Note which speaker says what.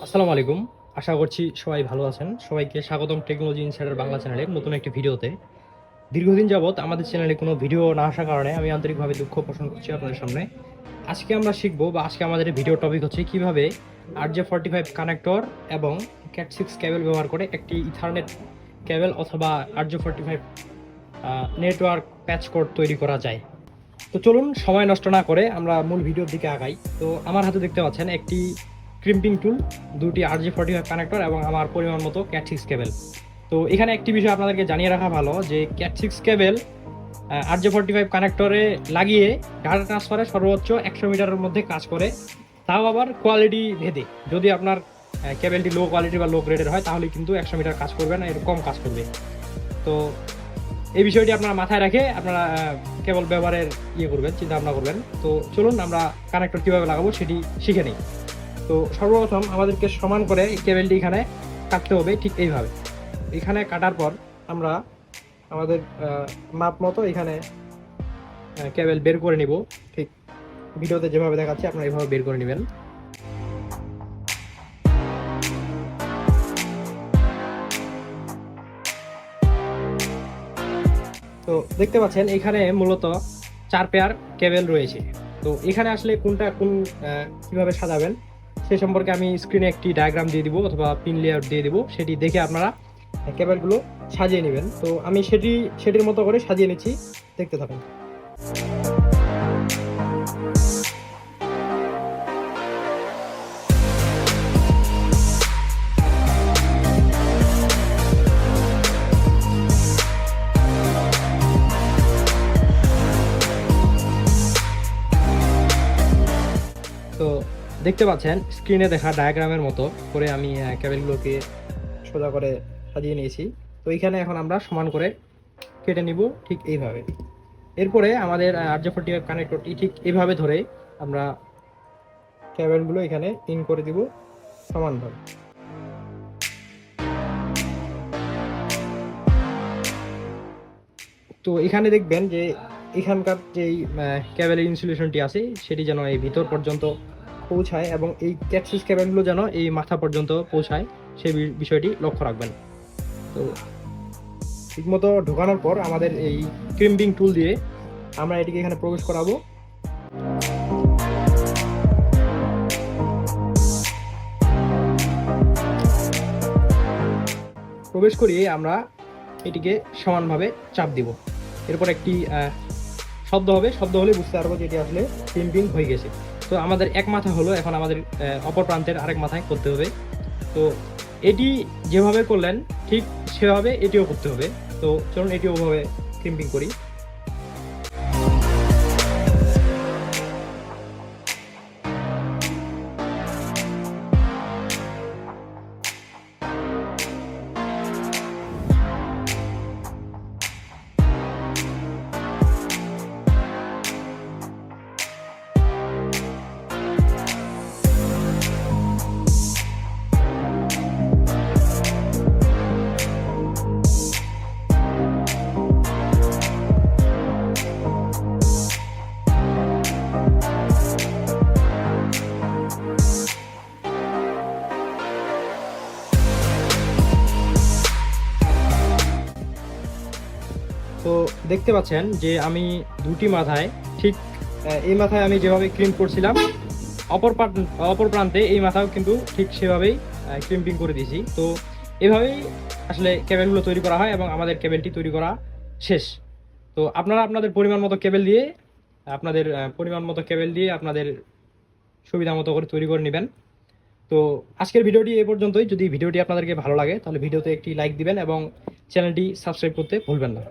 Speaker 1: আসসালামু আলাইকুম। আশা করছি সবাই ভালো আছেন। সবাইকে স্বাগতম টেকনোলজি ইনসাইডার বাংলা চ্যানেলের নতুন একটি ভিডিওতে। দীর্ঘদিন যাবৎ আমাদের চ্যানেলে কোনো ভিডিও না আসার কারণে আমি আন্তরিকভাবে দুঃখ পোষণ করছি আপনাদের সামনে। আজকে আমরা শিখবো বা আজকে আমাদের ভিডিও টপিক হচ্ছে কিভাবে RJ45 কানেক্টর এবং ক্যাট 6 কেবল ব্যবহার করে একটি ইথারনেট কেবল অথবা RJ45 নেটওয়ার্ক প্যাচ কোড তৈরি করা যায়। তো চলুন সময় নষ্ট না করে আমরা মূল ভিডিওর দিকে আগাই। তো আমার হাতে দেখতে পাচ্ছেন একটি ক্রিম্পিং টুল, দুটি RJ45 কানেক্টর এবং আমার পরিমাণ মতো ক্যাট 6 কেবল। তো এখানে একটি বিষয় আপনাদেরকে জানিয়ে রাখা ভালো যে ক্যাট 6 কেবল RJ45 কানেক্টরে লাগিয়ে ডাটা ট্রান্সফারে সর্বোচ্চ 100 মিটারের মধ্যে কাজ করে, তাও আবার কোয়ালিটি ভেদে। যদি আপনার কেবলটি লো কোয়ালিটি বা লো গ্রেডের হয় তাহলে কিন্তু 100 মিটার কাজ করবে না, এর কম কাজ করবে। তো এই বিষয়টি আপনারা মাথায় রেখে আপনারা কেবল ব্যবহারের করবেন, চিন্তা ভাবনা করবেন। তো চলুন আমরা কানেক্টর কীভাবে লাগাবো সেটি শিখে নিই। তো সর্বপ্রথম আমাদেরকে সমান করে কেবলটি এখানে কাটতে হবে, ঠিক এইভাবে। এখানে কাটার পর আমরা আমাদের মাপ মতো এখানে কেবল বের করে নিব। ঠিক ভিডিওতে যেভাবে দেখাচ্ছি আপনারা এইভাবে বের করে নেবেন। তো দেখতে পাচ্ছেন এখানে মূলত 4 পেয়ার কেবল রয়েছে। তো এখানে আসলে কোনটা কোন কিভাবে সাজাবেন সে সম্পর্কে আমি স্ক্রিনে একটি ডায়াগ্রাম দিয়ে দিব অথবা পিন লেআউট দিয়ে দিব, সেটি দেখে আপনারা কেবলগুলো সাজিয়ে নেবেন। তো আমি সেটির মতো করে সাজিয়ে নিচ্ছি, দেখতে থাকুন। তো দেখতে পাচ্ছেন স্ক্রিনে দেখা ডায়াগ্রামের মতো করে আমি কেবলগুলোকে সোজা করে সাজিয়ে নিয়েছি। তো এইখানে এখন আমরা সমান করে কেটে নিব, ঠিক এইভাবে। এরপরে আমাদের RJ45 কানেক্টরটি ঠিক এইভাবে ধরে আমরা কেবলগুলো এখানে ইন করে দিব সমানভাবে। তো এখানে দেখবেন যে এখানকার যেই কেবলের ইনসুলেশনটি আছে সেটি যেন এই ভিতর পর্যন্ত পৌঁছায় এবং এই ক্যাট 6 কেবলগুলো যেন এই মাথা পর্যন্ত পৌঁছায়, সেই বিষয়টি লক্ষ্য রাখবেন। তো ঠিকমতো ঢোকানোর পর আমাদের এই ক্রিম্পিং টুল দিয়ে আমরা এটিকে এখানে প্রবেশ করাবো। প্রবেশ করিয়ে আমরা এটিকে সমানভাবে চাপ দিব। এরপর একটি শব্দ হবে, শব্দ হলে বুঝতে পারবো যে এটি আসলে ক্রিম্পিং হয়ে গেছে। তো আমাদের এক মাথা হলো, এখন আমাদের অপর প্রান্তের আরেক মাথায় করতে হবে। তো এটি যেভাবে করলেন ঠিক সেভাবে এটিও করতে হবে। তো চলুন এটিও ওভাবে ক্রিম্পিং করি। তো দেখতে পাচ্ছেন যে আমি দুটি মাথায় ঠিক এই মাথায় আমি যেভাবে ক্রিম করছিলাম অপর প্রান্তে এই মাথাও কিন্তু ঠিক সেভাবেই ক্রিম্পিং করে দিয়েছি। তো এভাবেই আসলে কেবলগুলো তৈরি করা হয় এবং আমাদের কেবলটি তৈরি করা শেষ। তো আপনারা আপনাদের পরিমাণ মতো কেবল দিয়ে আপনাদের সুবিধা মতো করে তৈরি করে নেবেন। তো আজকের ভিডিওটি এই পর্যন্তই। যদি ভিডিওটি আপনাদেরকে ভালো লাগে তাহলে ভিডিওতে একটি লাইক দিবেন এবং চ্যানেলটি সাবস্ক্রাইব করতে ভুলবেন না।